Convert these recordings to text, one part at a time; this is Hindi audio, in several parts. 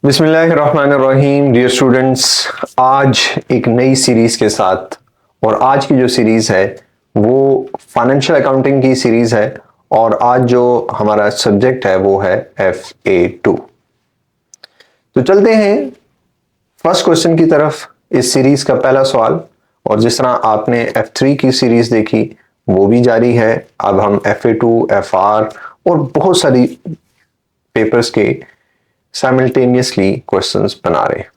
बिस्मिल्लाहिर्रहमानिर्रहीम। डियर स्टूडेंट्स, आज एक नई सीरीज के साथ, और आज की जो सीरीज है वो फाइनेंशियल अकाउंटिंग की सीरीज है। और आज जो हमारा सब्जेक्ट है वो है FA2। तो चलते हैं फर्स्ट क्वेश्चन की तरफ। इस सीरीज का पहला सवाल, और जिस तरह आपने F3 की सीरीज देखी वो भी जारी है। अब हम FA2, FR और बहुत सारी पेपर्स के साइमल्टेनियसली क्वेश्चंस बना रहे हैं।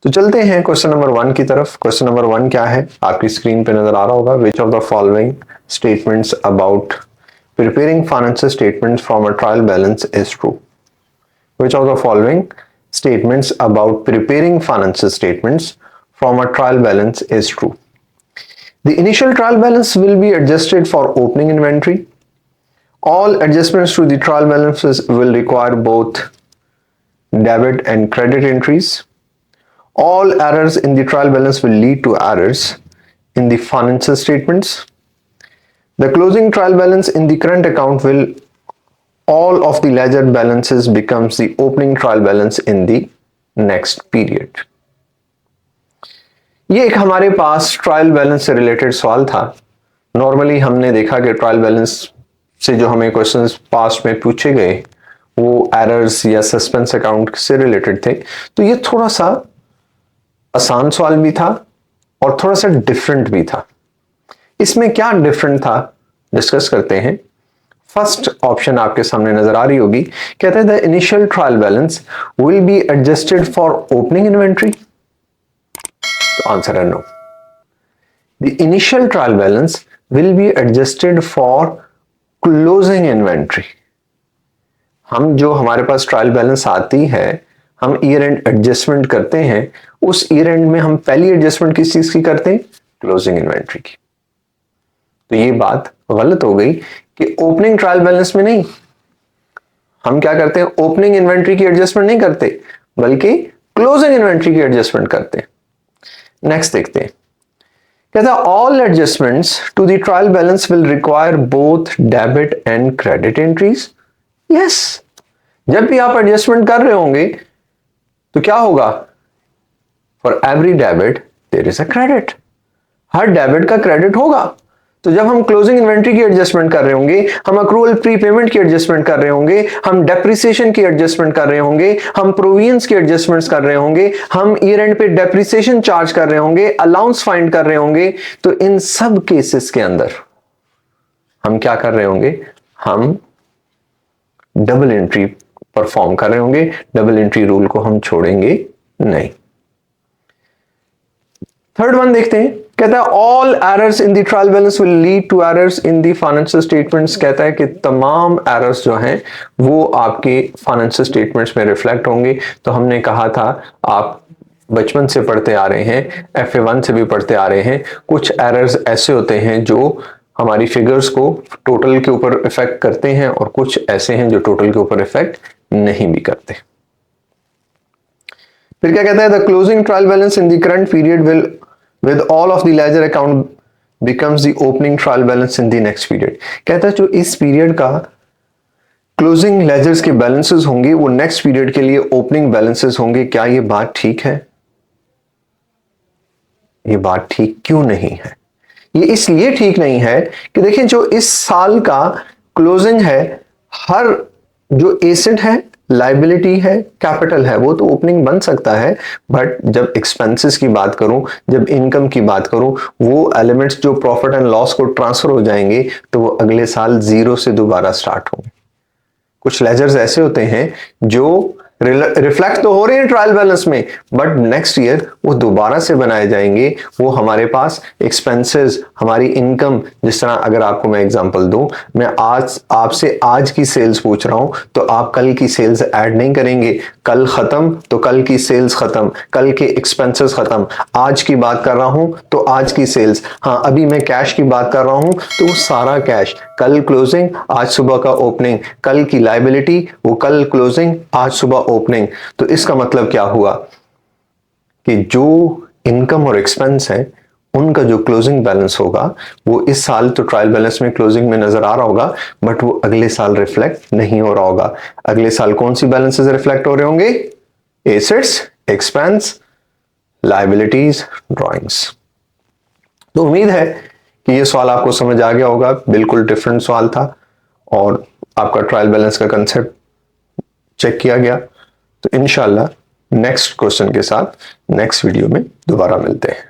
तो चलते हैं क्वेश्चन नंबर 1 की तरफ। क्वेश्चन नंबर 1 क्या है, आपकी स्क्रीन पे नजर आ रहा होगा। Which of the following statements about preparing financial statements from a trial balance is true? Which of the following statements about preparing financial statements from a trial balance is true? The initial trial balance will be adjusted for opening inventory. All adjustments to the trial balances will require both debit and credit entries. All errors in the trial balance will lead to errors in the financial statements. The closing trial balance in the current account will all of the ledger balances becomes the opening trial balance in the next period. ये एक हमारे पास ट्रायल बैलेंस से रिलेटेड सवाल था। नॉर्मली हमने देखा कि ट्रायल बैलेंस से जो हमें क्वेश्चंस पास्ट में पूछे गए वो एरर्स या सस्पेंस अकाउंट से रिलेटेड थे। तो ये थोड़ा सा आसान सवाल भी था और थोड़ा सा डिफरेंट भी था। इसमें क्या डिफरेंट था डिस्कस करते हैं। फर्स्ट ऑप्शन आपके सामने नजर आ रही होगी, कहते हैं the initial trial balance will be adjusted for opening inventory. तो आंसर है no. The initial trial balance will be adjusted for closing inventory. हम जो हमारे पास ट्रायल बैलेंस आती है, हम ईयर एंड एडजस्टमेंट करते हैं। उस ईयर एंड में हम पहली एडजस्टमेंट किस चीज की करते हैं? क्लोजिंग इन्वेंट्री की। तो ये बात गलत हो गई कि ओपनिंग ट्रायल बैलेंस में नहीं, हम क्या करते हैं? ओपनिंग इन्वेंट्री की एडजस्टमेंट नहीं करते, बल्कि क्लोजिंग इन्वेंट्री की एडजस्टमेंट करते हैं। नेक्स्ट देखते हैं, कहता है all adjustments to the trial balance will require both debit and credit entries. Yes, जब भी आप एडजस्टमेंट कर रहे होंगे तो क्या होगा? For every debit there is a credit. हर डेबिट का क्रेडिट होगा। तो जब हम क्लोजिंग इन्वेंट्री की एडजस्टमेंट कर रहे होंगे, हम अक्रूवल प्रीपेमेंट की एडजस्टमेंट कर रहे होंगे, हम डेप्रिसिएशन की एडजस्टमेंट कर रहे होंगे, हम प्रोविजंस की एडजस्टमेंट्स कर रहे होंगे, हम ईयर एंड पे डेप्रिसिएशन चार्ज कर रहे होंगे, अलाउंस फाइंड कर रहे होंगे, तो इन सब केसेस के अंदर हम क्या कर रहे होंगे? हम डबल एंट्री परफॉर्म कर रहे होंगे। डबल एंट्री रूल को हम छोड़ेंगे नहीं। थर्ड वन देखते हैं, कहता है all errors in the trial balance will lead to errors in the financial statements. कहता है कि तमाम एरर्स जो हैं वो आपके फाइनेंशियल स्टेटमेंट्स में रिफ्लेक्ट होंगे। तो हमने कहा था, आप बचपन से पढ़ते आ रहे हैं, FA1 से भी पढ़ते आ रहे हैं, कुछ एरर्स ऐसे होते हैं जो हमारी फिगर्स को टोटल के ऊपर इफेक्ट करते हैं, और कुछ ऐसे हैं जो टोटल के ऊपर इफेक्ट नहीं भी करते। फिर क्या कहता है? The closing trial balance in the current period will with all of the ledger account becomes the opening trial balance in the next period। कहता है जो इस पीरियड का क्लोजिंग लेजर्स के बैलेंसेस होंगे वो नेक्स्ट पीरियड के लिए ओपनिंग बैलेंसेस होंगे। क्या ये बात ठीक है? ये बात ठीक क्यों नहीं है? ये इसलिए ठीक नहीं है कि देखिए, जो इस साल का क्लोजिंग है, हर जो एसेट है, लाइबिलिटी है, कैपिटल है, वो तो ओपनिंग बन सकता है। बट जब एक्सपेंसेस की बात करूं, जब इनकम की बात करूं, वो एलिमेंट्स जो प्रॉफिट एंड लॉस को ट्रांसफर हो जाएंगे तो वो अगले साल जीरो से दोबारा स्टार्ट होंगे। कुछ लेजर्स ऐसे होते हैं जो रिफ्लेक्ट तो हो रहे हैं ट्रायल बैलेंस में, बट नेक्स्ट ईयर वो दोबारा से बनाए जाएंगे। वो हमारे पास एक्सपेंसेस, हमारी इनकम, जिस तरह अगर आपको मैं एग्जांपल दूं, मैं आज आपसे आज की सेल्स पूछ रहा हूं तो आप कल की सेल्स ऐड नहीं करेंगे। कल खत्म तो कल की सेल्स खत्म, कल के एक्सपेंसेस खत्म। आज की बात कर रहा हूं तो आज की सेल्स। हाँ, अभी मैं कैश की बात कर रहा हूं तो वो सारा कैश, कल क्लोजिंग आज सुबह का ओपनिंग, कल की लायबिलिटी वो कल क्लोजिंग आज सुबह ओपनिंग। तो इसका मतलब क्या हुआ कि जो इनकम और एक्सपेंस है उनका जो क्लोजिंग बैलेंस होगा वो इस साल तो ट्रायल बैलेंस में क्लोजिंग में नजर आ रहा होगा, बट वो अगले साल रिफ्लेक्ट नहीं हो रहा होगा। अगले साल कौन सी बैलेंसेस रिफ्लेक्ट हो रहे होंगे? Assets, expense, liabilities, drawings. तो उम्मीद है कि ये सवाल आपको समझ आ गया होगा। बिल्कुल डिफरेंट सवाल था और आपका ट्रायल बैलेंस का कंसेप्ट चेक किया गया। तो इंशाल्लाह नेक्स्ट क्वेश्चन के साथ नेक्स्ट वीडियो में दोबारा मिलते हैं।